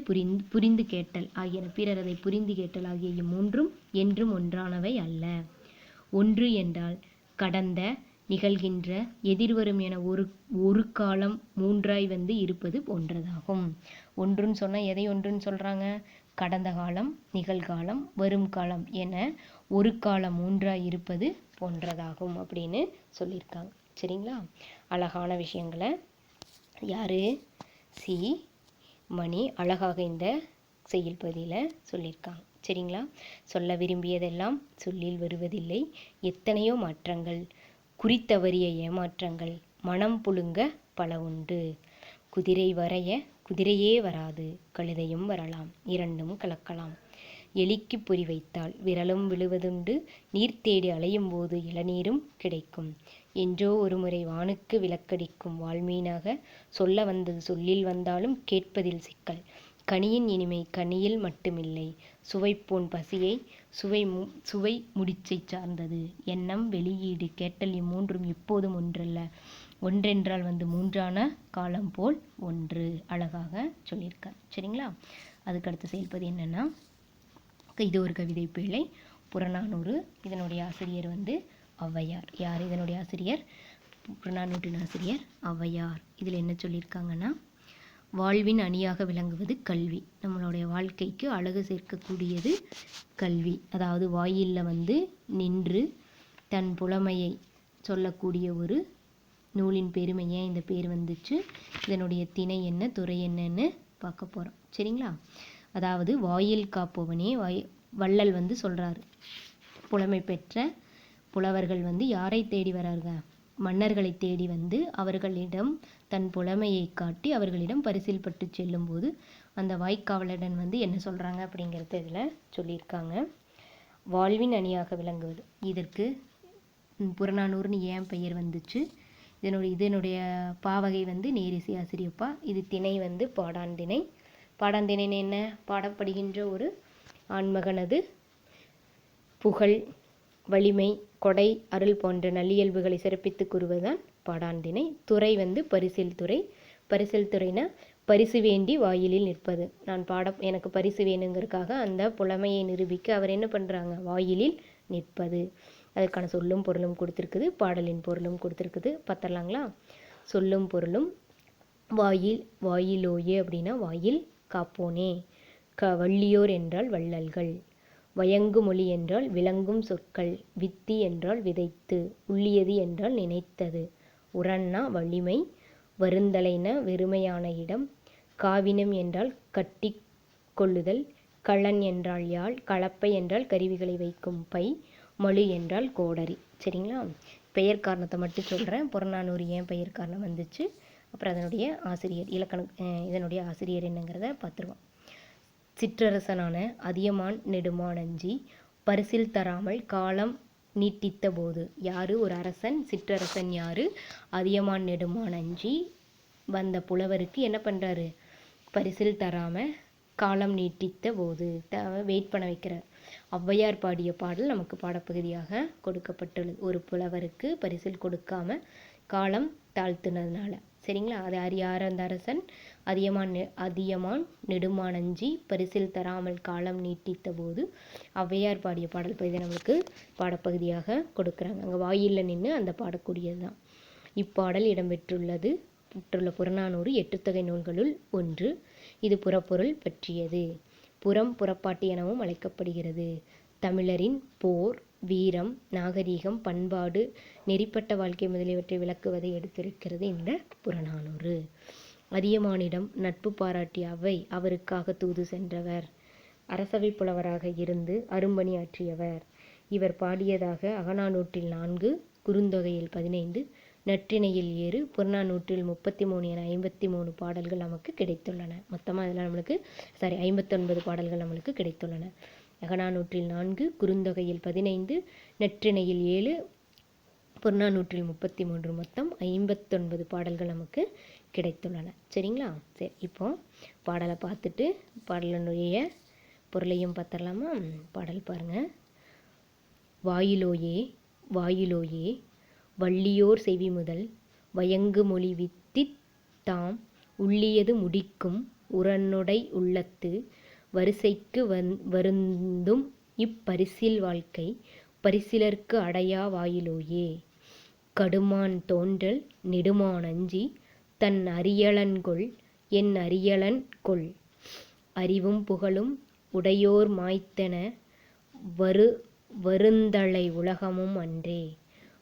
புரிந்து கேட்டல் ஆகியன. பிறர் அதை புரிந்து கேட்டல் ஆகிய இம்மூன்றும் என்றும் ஒன்றானவை அல்ல. ஒன்று என்றால் கடந்த, நிகழ்கின்ற, எதிர்வரும் என ஒரு காலம் மூன்றாய் இருப்பது போன்றதாகும். ஒன்றுன்னு சொன்னால் எதை ஒன்றுன்னு சொல்கிறாங்க? கடந்த காலம், நிகழ்காலம், வரும் காலம் என ஒரு காலம் மூன்றாய் இருப்பது போன்றதாகும் அப்படின்னு சொல்லியிருக்காங்க. சரிங்களா? அழகான விஷயங்களை யாரு, சி மணி அழகாக இந்த செய்யுள் பகுதியில் சொல்லியிருக்காங்க. சரிங்களா? சொல்ல விரும்பியதெல்லாம் சொல்லில் வருவதில்லை, எத்தனையோ மாற்றங்கள், குறித்தவறிய ஏமாற்றங்கள், மனம் புழுங்க பல உண்டு. குதிரை வரைய குதிரையே வராது, கழுதையும் வரலாம், இரண்டும் கலக்கலாம். எலிக்கு பொறி வைத்தால் விரலும் விழுவதுண்டு, நீர் தேடி அலையும் போது இளநீரும் கிடைக்கும். என்றோ ஒரு முறை வானுக்கு விளக்கடிக்கும் வால்மீனாக சொல்ல வந்தது, சொல்லில் வந்தாலும் கேட்பதில் சிக்கல். கனியின் இனிமை கனியில் மட்டுமில்லை, சுவைப்போன் பசியை சுவை முடிச்சை சார்ந்தது. எண்ணம், வெளியீடு, கேட்டல் இம்மூன்றும் எப்போதும் ஒன்றல்ல, ஒன்றென்றால் மூன்றான காலம் போல் ஒன்று. அழகாக சொல்லியிருக்கார். சரிங்களா? அதுக்கடுத்து செயல்பது என்னன்னா, இது ஒரு கவிதை பிழை, புறநானூறு. இதனுடைய ஆசிரியர் ஔவையார். யார் இதனுடைய ஆசிரியர்? புறநானூற்றின் ஆசிரியர் ஔவையார். இதில் என்ன சொல்லியிருக்காங்கன்னா, வாழ்வின் அணியாக விளங்குவது கல்வி. நம்மளுடைய வாழ்க்கைக்கு அழகு சேர்க்கக்கூடியது கல்வி. அதாவது வாயில்ல நின்று தன் புலமையை சொல்லக்கூடிய ஒரு நூலின் பெருமை. ஏன் இந்த பேர் வந்துச்சு, இதனுடைய திணை என்ன, துறை என்னன்னு பார்க்க போகிறோம். சரிங்களா? அதாவது வாயில் காப்பவனே வள்ளல் சொல்கிறாரு. புலமை பெற்ற புலவர்கள் யாரை தேடி வராங்க? மன்னர்களை தேடி அவர்களிடம் தன் புலமையை காட்டி அவர்களிடம் பரிசில் பட்டு செல்லும்போது அந்த வாய்க்காவலடன் வந்து என்ன சொல்கிறாங்க அப்படிங்கிறத இதில் சொல்லியிருக்காங்க. வாழ்வின் அணியாக விளங்குவது, இதற்கு புறநானூறுன்னு ஏன் பெயர் வந்துச்சு? இதனுடைய பாவகை வந்து நேரிசை ஆசிரியப்பா. இது திணை வந்து பாடாந்திணை. பாடாந்திணைன்னு என்ன? பாடப்படுகின்ற ஒரு ஆண்மகனது புகழ், வலிமை, கொடை, அருள் போன்ற நல்லியல்புகளை சிறப்பித்து கூறுவதுதான் பாடாந்திணை. துறை வந்து பரிசில் துறை. பரிசில் துறைனா பரிசு வேண்டி வாயிலில் நிற்பது. நான் எனக்கு பரிசு வேணுங்கிறதுக்காக அந்த புலமையை நிரூபிக்க அவர் என்ன பண்ணுறாங்க? வாயிலில் நிற்பது. அதுக்கான சொல்லும் பொருளும் கொடுத்துருக்குது, பாடலின் பொருளும் கொடுத்துருக்குது. பார்த்துடலாங்களா? சொல்லும் பொருளும். வாயிலோயே அப்படின்னா வாயில் காப்போனே. வள்ளியோர் என்றால் வள்ளல்கள். வயங்கு மொழி என்றால் விளங்கும் சொற்கள். வித்தி என்றால் விதைத்து. உள்ளியது என்றால் நினைத்தது. உரன்னா வலிமை. வருந்தலைன வெறுமையான இடம். காவினம் என்றால் கட்டி கொள்ளுதல். களன் என்றால் யாழ். கலப்பை என்றால் கருவிகளை வைக்கும் பை. மழு என்றால் கோடரி. சரிங்களா? பெயர் காரணத்தை மட்டும் சொல்கிறேன். புறநானூறு ஏன் பெயர் காரணம் வந்துச்சு, அப்புறம் அதனுடைய ஆசிரியர், இதனுடைய ஆசிரியர் என்னங்கிறத பார்த்துருவோம். சிற்றரசனான அதியமான் நெடுமான் அஞ்சி பரிசில் தராமல் காலம் நீட்டித்த போது. யாரு? ஒரு அரசன். சிற்றரசன் யாரு? அதியமான் நெடுமான் அஞ்சி வந்த புலவருக்கு என்ன பண்ணுறாரு? பரிசில் தராமல் காலம் நீட்டித்த போது வெயிட் பண்ண வைக்கிறார். ஔவையார் பாடிய பாடல் நமக்கு பாடப்பகுதியாக கொடுக்கப்பட்டுள்ளது. ஒரு புலவருக்கு பரிசில் கொடுக்காம காலம் தாழ்த்துனதுனால. சரிங்களா? அது யார் அந்த அரசன்? அதியமான் நெடுமான் அஞ்சி பரிசில் தராமல் காலம் நீட்டித்த போது ஔவையார் பாடிய பாடல் பகுதி நம்மளுக்கு பாடப்பகுதியாக கொடுக்குறாங்க. அங்கே வாயிலில் நின்று அந்த பாடக்கூடியது தான். இப்பாடல் இடம்பெற்றுள்ள புறநானூறு 8 தொகை நூல்களுள் ஒன்று. இது புறப்பொருள் பற்றியது. புறம் புறப்பாட்டு எனவும் அழைக்கப்படுகிறது. தமிழரின் போர், வீரம், நாகரீகம், பண்பாடு, நெறிப்பட்ட வாழ்க்கை முதலியவற்றை விளக்குவதை எடுத்திருக்கிறது இந்த புறநானூறு. அதியமானிடம் நட்பு பாராட்டிய அவை அவருக்காக தூது சென்றவர். அரசவை புலவராக இருந்து அரும்பணியாற்றியவர். இவர் பாடியதாக அகநானூற்றில் 4, குறுந்தொகையில் 15, நற்றிணையில் 7, புறநானூற்றில் 33 என 53 பாடல்கள் நமக்கு கிடைத்துள்ளன. மொத்தமாக இதெல்லாம் நம்மளுக்கு 59 பாடல்கள் நம்மளுக்கு கிடைத்துள்ளன. அகநானூற்றில் 4, குறுந்தொகையில் 15, நற்றிணையில் 7, புறநானூற்றில் 33, மொத்தம் 59 பாடல்கள் நமக்கு கிடைத்துள்ளன. சரிங்களா? சரி, இப்போ பாடலை பார்த்துட்டு பாடலினுடைய பொருளையும் பார்த்துடலாமா? பாடல் பாருங்க. வாயிலோயே வாயிலோயே வள்ளியோர் செவி முதல் வயங்கு மொழி வித்தித் தாம் உள்ளியது முடிக்கும் உரனுடை உள்ளத்து வரிசைக்கு வருந்தும் இப்பரிசில் வாழ்க்கை பரிசிலர்க்கு அடையா வாயிலோயே. கடுமான் தோன்றல் நெடுமான் அஞ்சி தன் அரியலன்கொள் என் அரியலன் கொள். அறிவும் புகழும் உடையோர் மாய்த்தென வருந்தலை உலகமும் அன்றே.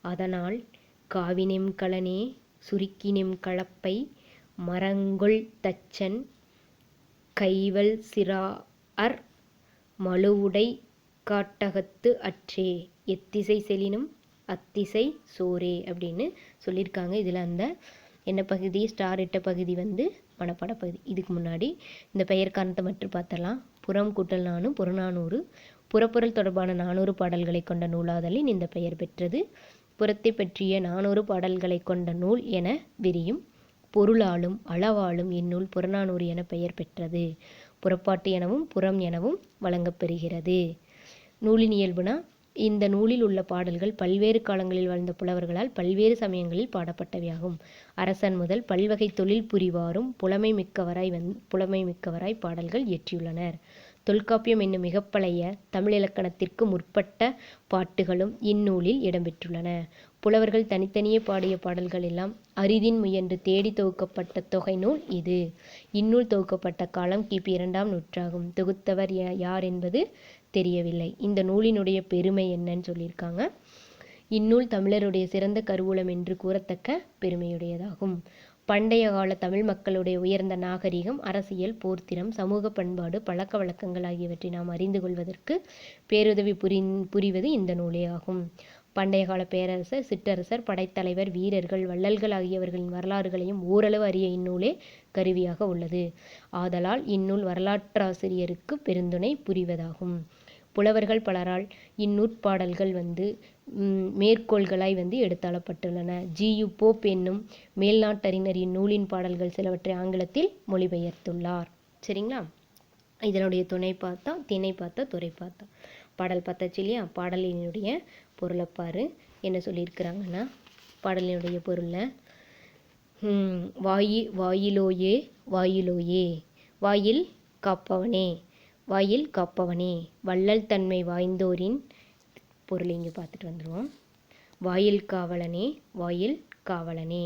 அதனால் காவினெம் களனே சுருக்கினெம் களப்பை மரங்கொள் தச்சன் கைவல் சிறாஅர் மழுவுடை காட்டகத்து அற்றே. எத்திசை செலினும் அத்திசை சோரே அப்படின்னு சொல்லியிருக்காங்க. இதில் அந்த என்ன பகுதி? ஸ்டார் இட்ட பகுதி வந்து மனப்பாட பகுதி. இதுக்கு முன்னாடி இந்த பெயர் காரணத்தை மட்டும் பார்த்தலாம். புறம் கூட்டல் நானும் புறநானூறு புறப்பொருள் தொடர்பான 400 பாடல்களை கொண்ட நூலாதலின் இந்த பெயர் பெற்றது. புறத்தை பற்றிய 400 பாடல்களை கொண்ட நூல் என விரியும் பொருளாலும் அளவாலும் இந்நூல் புறநானூறு என பெயர் பெற்றது. புறப்பாட்டு எனவும் புறம் எனவும் வழங்கப்பெறுகிறது. நூலின் இயல்புனா, இந்த நூலில் உள்ள பாடல்கள் பல்வேறு காலங்களில் வாழ்ந்த புலவர்களால் பல்வேறு சமயங்களில் பாடப்பட்டவையாகும். அரசன் முதல் பல்வகை தொழில் புரிவாரும் புலமை மிக்கவராய் பாடல்கள் இயற்றியுள்ளனர். தொல்காப்பியம் என்னும் மிகப்பழைய தமிழ் இலக்கணத்திற்கு முற்பட்ட பாட்டுகளும் இந்நூலில் இடம்பெற்றுள்ளன. புலவர்கள் தனித்தனியே பாடிய பாடல்கள் எல்லாம் அரிதின் முயன்று தேடி தொகுக்கப்பட்ட தொகை நூல் இது. இந்நூல் தொகுக்கப்பட்ட காலம் கிபி 2ஆம் நூற்றாகும். தொகுத்தவர் யார் என்பது தெரியவில்லை. இந்த நூலினுடைய பெருமை என்னன்னு சொல்லியிருக்காங்க. இந்நூல் தமிழருடைய சிறந்த கருவூலம் என்று கூறத்தக்க பெருமையுடையதாகும். பண்டைய கால தமிழ் மக்களுடைய உயர்ந்த நாகரிகம், அரசியல், போர்த்திறம், சமூக பண்பாடு, பழக்க வழக்கங்கள் ஆகியவற்றை நாம் அறிந்து கொள்வதற்கு பேருதவி புரிவது இந்த நூலே ஆகும். பண்டைய கால பேரரசர், சிற்றரசர், படைத்தலைவர், வீரர்கள், வள்ளல்கள் ஆகியவர்களின் வரலாறுகளையும் ஓரளவு அறிய இந்நூலே கருவியாக உள்ளது. ஆதலால் இந்நூல் வரலாற்றாசிரியருக்கு பெருந்துணை புரிவதாகும். புலவர்கள் பலரால் இந்நூற்பாடல்கள் மேற்கோள்களாய் எடுத்தாளப்பட்டுள்ளன. ஜி.யு. போப் என்னும் மேல்நாட்டறிஞர் இந்நூலின் பாடல்கள் சிலவற்றை ஆங்கிலத்தில் மொழிபெயர்த்துள்ளார். சரிங்களா? இதனுடைய துணை பார்த்தா, திணை பார்த்தா, துறை பார்த்தா. பாடல் பார்த்தாச்சு இல்லையா? பாடலினுடைய பொருளை பாரு. என்ன சொல்லியிருக்கிறாங்கன்னா, பாடலினுடைய பொருளை வாயிலோயே வாயிலோயே, வாயில் காப்பவனே, வாயில் காப்பவனே, வள்ளல் தன்மை வாய்ந்தோரின் பொருளை இங்கே பார்த்துட்டு வந்துடுவோம். வாயில் காவலனே, வாயில் காவலனே,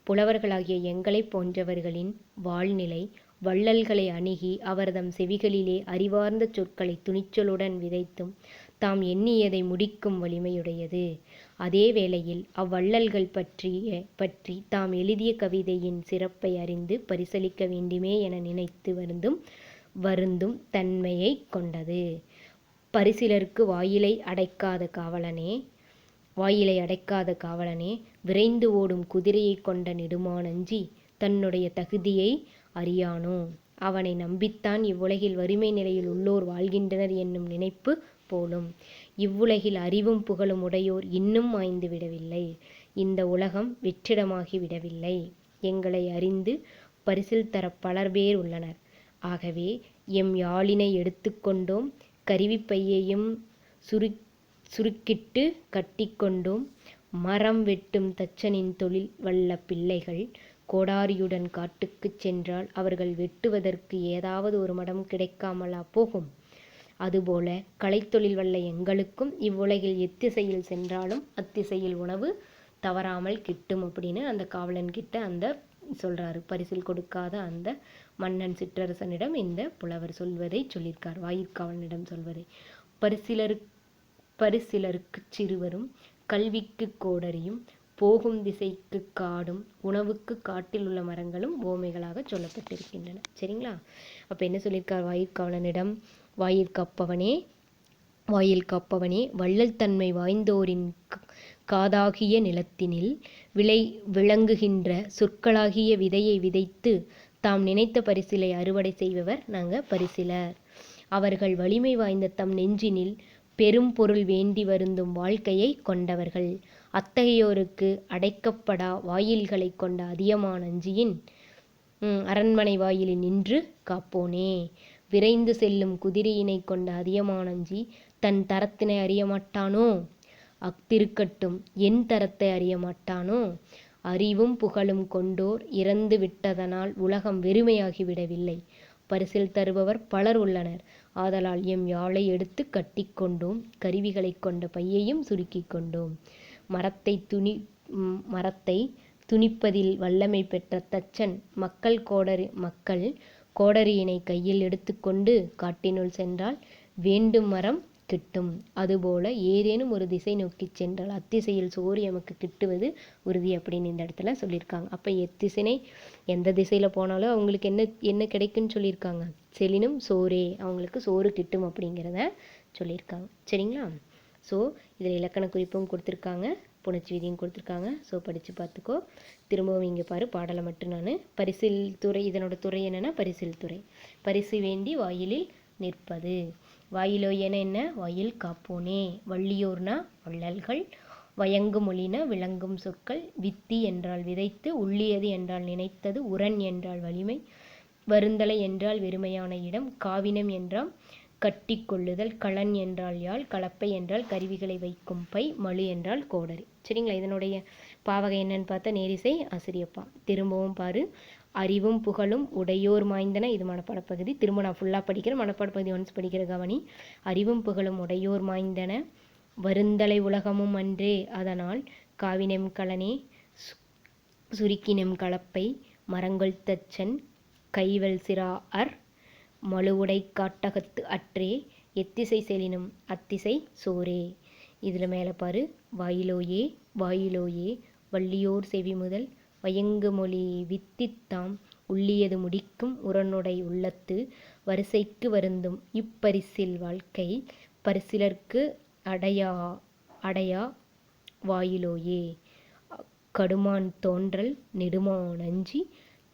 புலவர்களாகிய எங்களை போன்றவர்களின் வாழ்நிலை வள்ளல்களை அணுகி அவர்தம் செவிகளிலே அறிவார்ந்த சொற்களை துணிச்சலுடன் விதைத்தும் தாம் எண்ணியதை முடிக்கும் வலிமையுடையது. அதே வேளையில் அவ்வள்ளல்கள் பற்றி தாம் எழுதிய கவிதையின் சிறப்பை அறிந்து பரிசளிக்க வேண்டுமே என நினைத்து வருந்தும் தன்மையை கொண்டது. பரிசிலருக்கு வாயிலை அடைக்காத காவலனே, விரைந்து ஓடும் குதிரையை கொண்ட நெடுமானஞ்சி தன்னுடைய தகுதியை அறியானோ, அவனை நம்பித்தான் இவ்வுலகில் வறுமை நிலையில் உள்ளோர் வாழ்கின்றனர் என்னும் நினைப்பு போலும். இவ்வுலகில் அறிவும் புகழும் உடையோர் இன்னும் மாய்ந்து விடவில்லை. இந்த உலகம் வெற்றிடமாகி விடவில்லை. எங்களை அறிந்து பரிசில் தர பலர் பேர் உள்ளனர். ஆகவே எம் யாழினை எடுத்துக்கொண்டோம், கருவிப்பையையும் சுருக்கிட்டு கட்டிக்கொண்டோம். மரம் வெட்டும் தச்சனின் தொழில் வல்ல பிள்ளைகள் கோடாரியுடன் காட்டுக்குச் சென்றால் அவர்கள் வெட்டுவதற்கு ஏதாவது ஒரு மடம் கிடைக்காமலா போகும்? அதுபோல கலைத்தொழில் வல்ல எங்களுக்கும் இவ்வுலகில் எத்திசையில் சென்றாலும் அத்திசையில் உணவு தவறாமல் கிட்டும் அப்படின்னு அந்த காவலன்கிட்ட அந்த சொல்றாரு. பரிசில் கொடுக்காத அந்த மன்னன் சிற்றரசனிடம் இந்த புலவர் சொல்வதை சொல்லியிருக்கார். வாயிற்காவலனிடம் சொல்வதை. பரிசிலருக்கு சிறுவரும், கல்விக்கு கோடரியும், போகும் திசைக்கு காடும், உணவுக்கு காட்டில் உள்ள மரங்களும் ஓமைகளாக சொல்லப்பட்டிருக்கின்றன. சரிங்களா? அப்போ என்ன சொல்லியிருக்கார் வாயிற்காவலனிடம்? வாயில் காப்பவனே, வள்ளல் தன்மை வாய்ந்தோரின் காதாகிய நிலத்தினில் விளங்குகின்ற சொற்களாகிய விதையை விதைத்து தாம் நினைத்த பரிசிலை அறுவடை செய்பவர் நாங்கள் பரிசிலர். அவர்கள் வலிமை வாய்ந்த தம் நெஞ்சினில் பெரும் பொருள் வேண்டி வருந்தும் வாழ்க்கையை கொண்டவர்கள். அத்தகையோருக்கு அடைக்கப்படா வாயில்களை கொண்ட அதியமானஞ்சியின் அரண்மனை வாயிலில் நின்று காப்போனே. விரைந்து செல்லும் குதிரையினை கொண்ட அதியமானஞ்சி தன் தரத்தினை அறியமாட்டானோ? அஃதிருக்கட்டும், என் தரத்தை அறியமாட்டானோ? அறிவும் புகழும் கொண்டோர் இறந்து விட்டதனால் உலகம் வெறுமையாகி விடவில்லை. பரிசில் தருபவர் பலர் உள்ளனர். ஆதலால் எம் யாழை எடுத்து கட்டிக்கொண்டோம், கருவிகளை கொண்ட பையையும் சுருக்கி கொண்டோம். மரத்தை துணிப்பதில் வல்லமை பெற்ற தச்சன் மக்கள் கோடரியினை கையில் எடுத்துக்கொண்டு காட்டினுள் சென்றால் வேண்டும் மரம் கிட்டும். அதுபோல ஏதேனும் ஒரு திசை நோக்கி சென்றால் அத்திசையில் சோறு எமக்கு கிட்டுவது உறுதி அப்படின்னு இந்த இடத்துல சொல்லியிருக்காங்க. அப்போ எந்த திசையில் போனாலும் அவங்களுக்கு என்ன கிடைக்குன்னு சொல்லியிருக்காங்க? செலினும் சோறே, அவங்களுக்கு சோறு கிட்டும் அப்படிங்கிறத சொல்லியிருக்காங்க. சரிங்களா? ஸோ இதில் இலக்கண குறிப்பும் கொடுத்துருக்காங்க, புணர்ச்சி விதியும் கொடுத்துருக்காங்க. ஸோ படித்து பார்த்துக்கோ. திரும்பவும் இங்கே பாரு, பாடலை மட்டும் நான் பரிசில் துறை, இதனோட துறை என்னென்னா பரிசில் துறை. பரிசு வேண்டி வாயிலில் நிற்பது. வாயிலோயென என்ன? வாயில் காப்போனே. வள்ளியோர்னா வள்ளல்கள். வயங்கு மொழினா விளங்கும் சொற்கள். வித்தி என்றால் விதைத்து, உள்ளியது என்றால் நினைத்தது, உரன் என்றால் வலிமை, வருந்தலை என்றால் வெறுமையான இடம், காவினம் என்றால் கட்டி கொள்ளுதல், களன் என்றால் யாழ், கலப்பை என்றால் கருவிகளை வைக்கும் பை, மழு என்றால் கோடரி. சரிங்களா? இதனுடைய பாவகை என்னன்னு பார்த்தா நேரிசை ஆசிரியப்பா. திரும்பவும் பாரு. அறிவும் புகழும் உடையோர் மாய்ந்தன. இது மனப்பாடப்பகுதி. திரும்ப நான் ஃபுல்லாக படிக்கிறேன். மனப்பாடப்பகுதி ஒன்ஸ் படிக்கிற கவனி. அறிவும் புகழும் உடையோர் மாய்ந்தன, வருந்தலை உலகமும் அன்றே. அதனால் காவினம் களனே, சுருக்கினம் கலப்பை, மரங்கள் தச்சன், கைவல் சிறாஅர், மழுவுடை காட்டகத்து அற்றே, எத்திசை செலினும் அத்திசை சோரே. இதில் மேலே பாரு. வாயிலோயே வாயிலோயே, வள்ளியோர் செவி முதல், வயங்கு மொழி வித்தித்தாம், உள்ளியது முடிக்கும் உரனுடை உள்ளத்து, வரிசைக்கு வருந்தும் இப்பரிசில் வாழ்க்கை, பரிசிலர்க்கு அடையா வாயிலோயே. கடுமான் தோன்றல் நெடுமான் அஞ்சி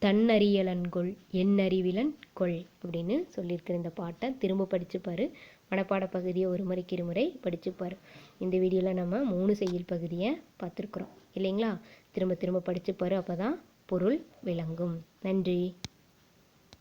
தன்னறியலன்கொள் எண்ணறிவிலன் கொள் அப்படின்னு சொல்லியிருக்கிற இந்த பாட்டை திரும்ப படிச்சுப்பார். மனப்பாட பகுதியை ஒரு முறைக்கு இருமுறை படிச்சுப்பார். இந்த வீடியோவில் நம்ம 3 செய்யுள் பகுதியை பார்த்துருக்குறோம் இல்லைங்களா? திரும்ப திரும்ப படிச்சுப்பார், அப்போ தான் பொருள் விளங்கும். நன்றி.